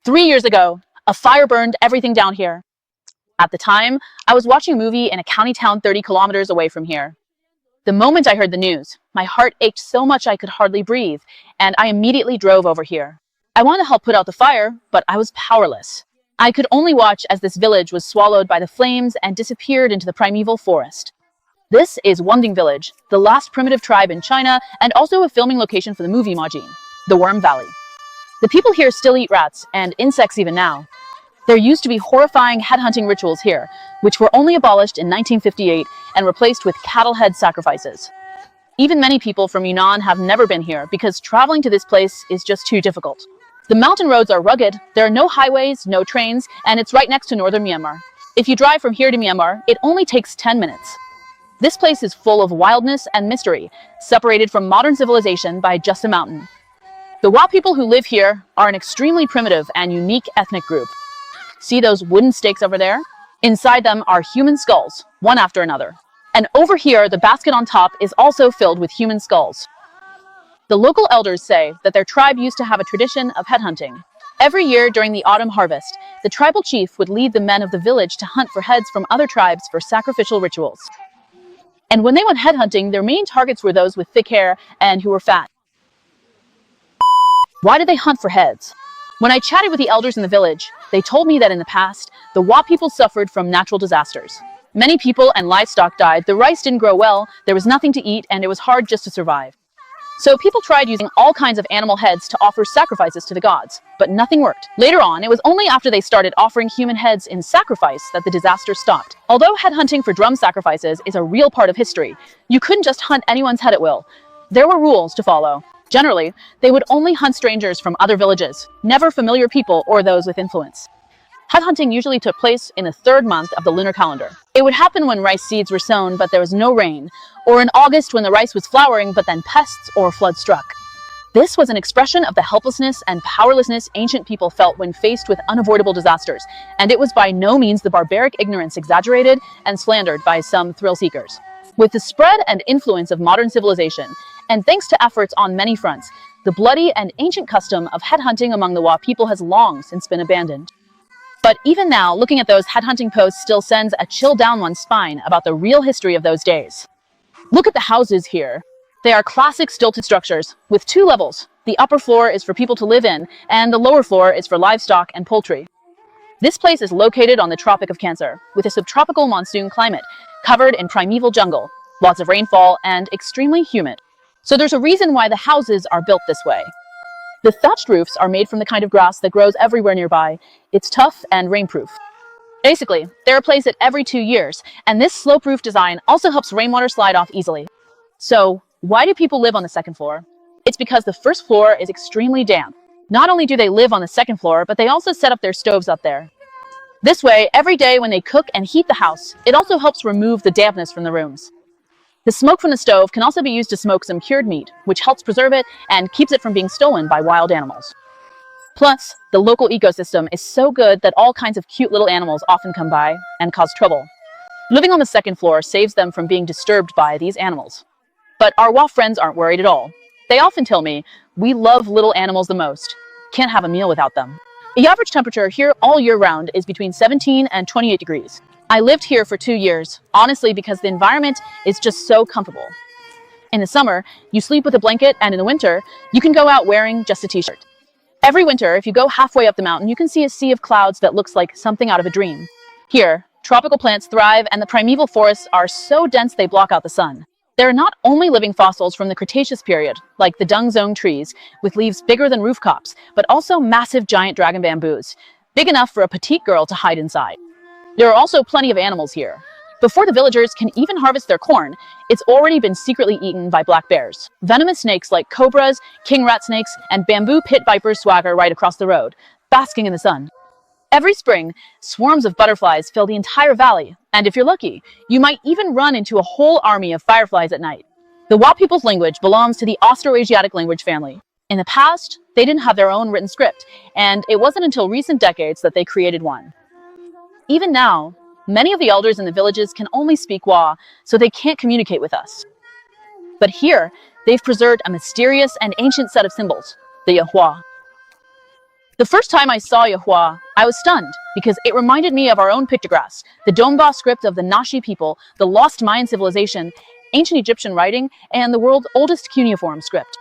3 years ago, a fire burned everything down here. At the time, I was watching a movie in a county town 30 kilometers away from here. The moment I heard the news, my heart ached so much I could hardly breathe, and I immediately drove over here. I wanted to help put out the fire, but I was powerless. I could only watch as this village was swallowed by the flames and disappeared into the primeval forest. This is Wengding Village, the last primitive tribe in China and also a filming location for the movie Majin, the Worm Valley. The people here still eat rats and insects even now. There used to be horrifying headhunting rituals here, which were only abolished in 1958 and replaced with cattle head sacrifices. Even many people from Yunnan have never been here because traveling to this place is just too difficult. The mountain roads are rugged, there are no highways, no trains, and it's right next to northern Myanmar. If you drive from here to Myanmar, it only takes 10 minutes. This place is full of wildness and mystery, separated from modern civilization by just a mountain. The Wa people who live here are an extremely primitive and unique ethnic group. See those wooden stakes over there? Inside them are human skulls, one after another. And over here, the basket on top is also filled with human skulls. The local elders say that their tribe used to have a tradition of headhunting. Every year during the autumn harvest, the tribal chief would lead the men of the village to hunt for heads from other tribes for sacrificial rituals. And when they went headhunting, their main targets were those with thick hair and who were fat. Why did they hunt for heads? When I chatted with the elders in the village, they told me that in the past, the Wa people suffered from natural disasters. Many people and livestock died, the rice didn't grow well, there was nothing to eat, and it was hard just to survive. So people tried using all kinds of animal heads to offer sacrifices to the gods, but nothing worked. Later on, it was only after they started offering human heads in sacrifice that the disaster stopped. Although headhunting for drum sacrifices is a real part of history, you couldn't just hunt anyone's head at will. There were rules to follow. Generally, they would only hunt strangers from other villages, never familiar people or those with influence. Headhunting usually took place in the third month of the lunar calendar. It would happen when rice seeds were sown but there was no rain, or in August when the rice was flowering but then pests or flood struck. This was an expression of the helplessness and powerlessness ancient people felt when faced with unavoidable disasters, and it was by no means the barbaric ignorance exaggerated and slandered by some thrill seekers. With the spread and influence of modern civilization, and thanks to efforts on many fronts, the bloody and ancient custom of headhunting among the Wa people has long since been abandoned. But even now, looking at those headhunting posts still sends a chill down one's spine about the real history of those days. Look at the houses here. They are classic stilted structures with 2 levels. The upper floor is for people to live in, and the lower floor is for livestock and poultry. This place is located on the Tropic of Cancer, with a subtropical monsoon climate, covered in primeval jungle, lots of rainfall, and extremely humid. So there's a reason why the houses are built this way. The thatched roofs are made from the kind of grass that grows everywhere nearby. It's tough and rainproof. Basically, they replace it every 2 years, and this slope roof design also helps rainwater slide off easily. So, why do people live on the second floor? It's because the first floor is extremely damp. Not only do they live on the second floor, but they also set up their stoves up there. This way, every day when they cook and heat the house, it also helps remove the dampness from the rooms. The smoke from the stove can also be used to smoke some cured meat, which helps preserve it and keeps it from being stolen by wild animals. Plus, the local ecosystem is so good that all kinds of cute little animals often come by and cause trouble. Living on the second floor saves them from being disturbed by these animals. But our Wa friends aren't worried at all. They often tell me, we love little animals the most. Can't have a meal without them. The average temperature here all year round is between 17 and 28 degrees. I lived here for 2 years, honestly because the environment is just so comfortable. In the summer, you sleep with a blanket, and in the winter, you can go out wearing just a t-shirt. Every winter, if you go halfway up the mountain, you can see a sea of clouds that looks like something out of a dream. Here, tropical plants thrive, and the primeval forests are so dense they block out the sun. There are not only living fossils from the Cretaceous period, like the dung zone trees, with leaves bigger than rooftops, but also massive giant dragon bamboos, big enough for a petite girl to hide inside. There are also plenty of animals here. Before the villagers can even harvest their corn, it's already been secretly eaten by black bears. Venomous snakes like cobras, king rat snakes, and bamboo pit vipers swagger right across the road, basking in the sun. Every spring, swarms of butterflies fill the entire valley, and if you're lucky, you might even run into a whole army of fireflies at night. The Wa people's language belongs to the Austroasiatic language family. In the past, they didn't have their own written script, and it wasn't until recent decades that they created one. Even now, many of the elders in the villages can only speak Wa, so they can't communicate with us. But here, they've preserved a mysterious and ancient set of symbols, the Yahua. The first time I saw Yahua, I was stunned because it reminded me of our own pictographs, the Domba script of the Nashi people, the lost Mayan civilization, ancient Egyptian writing, and the world's oldest cuneiform script.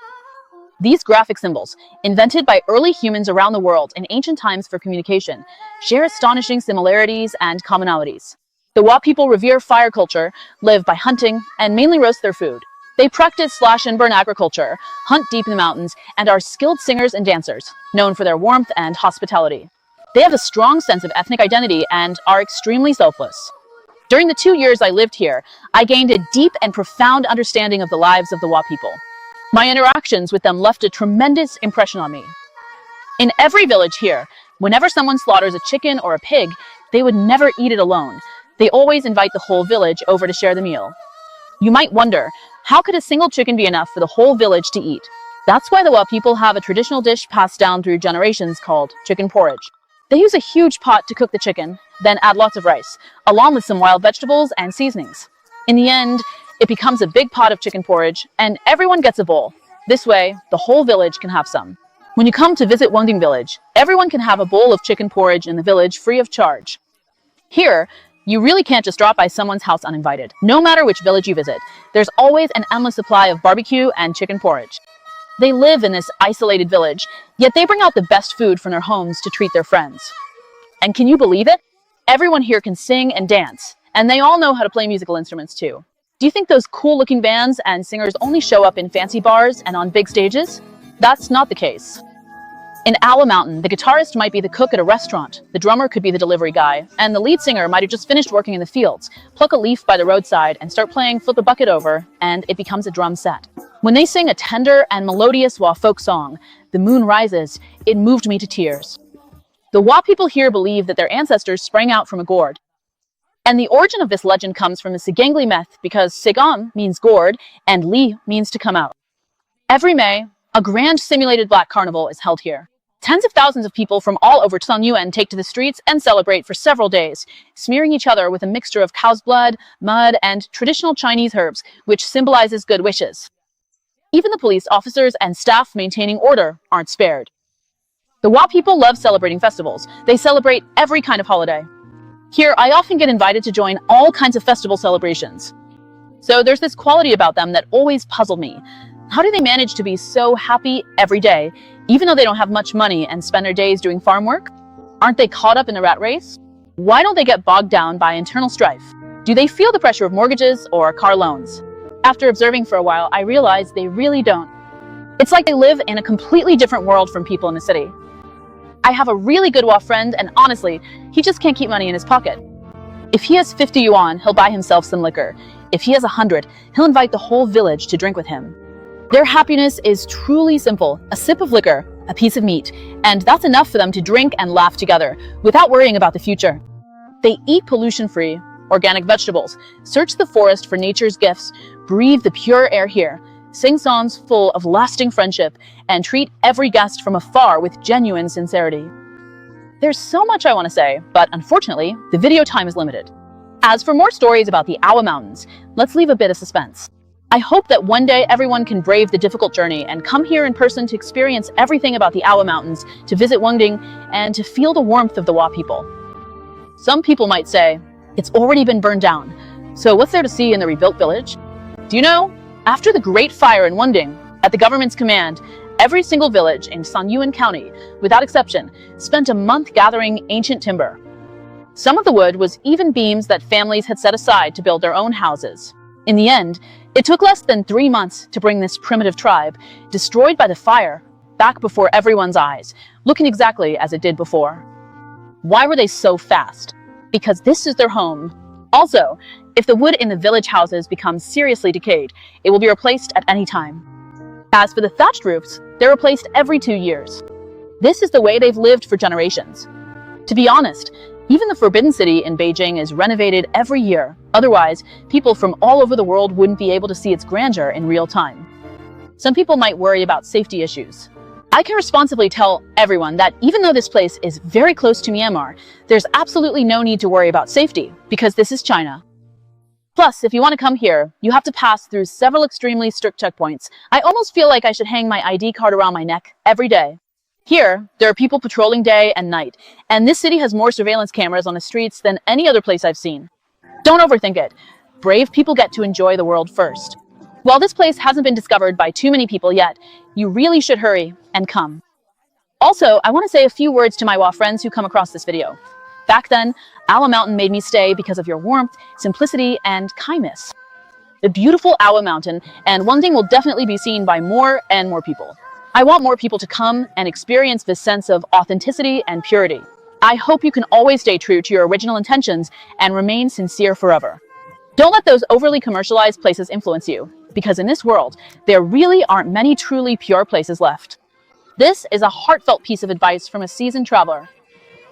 These graphic symbols, invented by early humans around the world in ancient times for communication, share astonishing similarities and commonalities. The Wa people revere fire culture, live by hunting, and mainly roast their food. They practice slash-and-burn agriculture, hunt deep in the mountains, and are skilled singers and dancers, known for their warmth and hospitality. They have a strong sense of ethnic identity and are extremely selfless. During the 2 years I lived here, I gained a deep and profound understanding of the lives of the Wa people. My interactions with them left a tremendous impression on me. In every village here, whenever someone slaughters a chicken or a pig, they would never eat it alone. They always invite the whole village over to share the meal. You might wonder, how could a single chicken be enough for the whole village to eat? That's why the Wa people have a traditional dish passed down through generations called chicken porridge. They use a huge pot to cook the chicken, then add lots of rice, along with some wild vegetables and seasonings. In the end, it becomes a big pot of chicken porridge, and everyone gets a bowl. This way, the whole village can have some. When you come to visit Wengding Village, everyone can have a bowl of chicken porridge in the village free of charge. Here, you really can't just drop by someone's house uninvited. No matter which village you visit, there's always an endless supply of barbecue and chicken porridge. They live in this isolated village, yet they bring out the best food from their homes to treat their friends. And can you believe it? Everyone here can sing and dance, and they all know how to play musical instruments too. Do you think those cool-looking bands and singers only show up in fancy bars and on big stages? That's not the case. In Owl Mountain, the guitarist might be the cook at a restaurant, the drummer could be the delivery guy, and the lead singer might have just finished working in the fields, pluck a leaf by the roadside and start playing Flip a Bucket Over, and it becomes a drum set. When they sing a tender and melodious Wa folk song, The Moon Rises, it moved me to tears. The Wa people here believe that their ancestors sprang out from a gourd. And the origin of this legend comes from a Sigangli myth because Sigam means gourd and Li means to come out. Every May, a grand simulated black carnival is held here. Tens of thousands of people from all over Tanyuan take to the streets and celebrate for several days, smearing each other with a mixture of cow's blood, mud, and traditional Chinese herbs, which symbolizes good wishes. Even the police officers and staff maintaining order aren't spared. The Wa people love celebrating festivals. They celebrate every kind of holiday. Here, I often get invited to join all kinds of festival celebrations. So there's this quality about them that always puzzled me. How do they manage to be so happy every day, even though they don't have much money and spend their days doing farm work? Aren't they caught up in the rat race? Why don't they get bogged down by internal strife? Do they feel the pressure of mortgages or car loans? After observing for a while, I realized they really don't. It's like they live in a completely different world from people in the city. I have a really good Wa friend, and honestly, he just can't keep money in his pocket. If he has 50 yuan, he'll buy himself some liquor. If he has 100, he'll invite the whole village to drink with him. Their happiness is truly simple: a sip of liquor, a piece of meat, and that's enough for them to drink and laugh together, without worrying about the future. They eat pollution-free, organic vegetables, search the forest for nature's gifts, breathe the pure air here, sing songs full of lasting friendship, and treat every guest from afar with genuine sincerity. There's so much I want to say, but unfortunately, the video time is limited. As for more stories about the Awa Mountains, let's leave a bit of suspense. I hope that one day everyone can brave the difficult journey and come here in person to experience everything about the Awa Mountains, to visit Wengding, and to feel the warmth of the Wa people. Some people might say, it's already been burned down, so what's there to see in the rebuilt village? Do you know, after the Great Fire in Wengding, at the government's command, every single village in Sanyuan County, without exception, spent a month gathering ancient timber. Some of the wood was even beams that families had set aside to build their own houses. In the end, it took less than 3 months to bring this primitive tribe, destroyed by the fire, back before everyone's eyes, looking exactly as it did before. Why were they so fast? Because this is their home. Also, if the wood in the village houses becomes seriously decayed, it will be replaced at any time. As for the thatched roofs, they're replaced every 2 years. This is the way they've lived for generations. To be honest, even the Forbidden City in Beijing is renovated every year. Otherwise, people from all over the world wouldn't be able to see its grandeur in real time. Some people might worry about safety issues. I can responsibly tell everyone that even though this place is very close to Myanmar, there's absolutely no need to worry about safety, because this is China. Plus, if you want to come here, you have to pass through several extremely strict checkpoints. I almost feel like I should hang my ID card around my neck every day. Here, there are people patrolling day and night, and this city has more surveillance cameras on the streets than any other place I've seen. Don't overthink it. Brave people get to enjoy the world first. While this place hasn't been discovered by too many people yet, you really should hurry and come. Also, I want to say a few words to my WA friends who come across this video. Back then, Awa Mountain made me stay because of your warmth, simplicity, and kindness. The beautiful Awa Mountain and Wengding will definitely be seen by more and more people. I want more people to come and experience this sense of authenticity and purity. I hope you can always stay true to your original intentions and remain sincere forever. Don't let those overly commercialized places influence you, because in this world, there really aren't many truly pure places left. This is a heartfelt piece of advice from a seasoned traveler.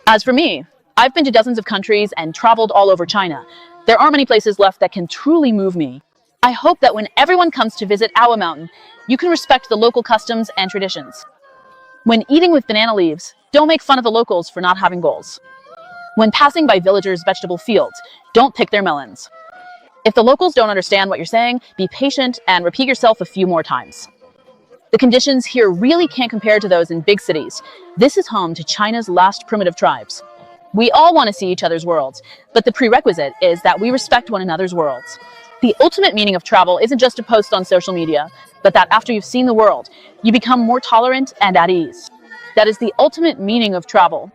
As for me, I've been to dozens of countries and traveled all over China. There aren't many places left that can truly move me. I hope that when everyone comes to visit Awa Mountain, you can respect the local customs and traditions. When eating with banana leaves, don't make fun of the locals for not having goals. When passing by villagers' vegetable fields, don't pick their melons. If the locals don't understand what you're saying, be patient and repeat yourself a few more times. The conditions here really can't compare to those in big cities. This is home to China's last primitive tribes. We all want to see each other's worlds, but the prerequisite is that we respect one another's worlds. The ultimate meaning of travel isn't just to post on social media, but that after you've seen the world, you become more tolerant and at ease. That is the ultimate meaning of travel.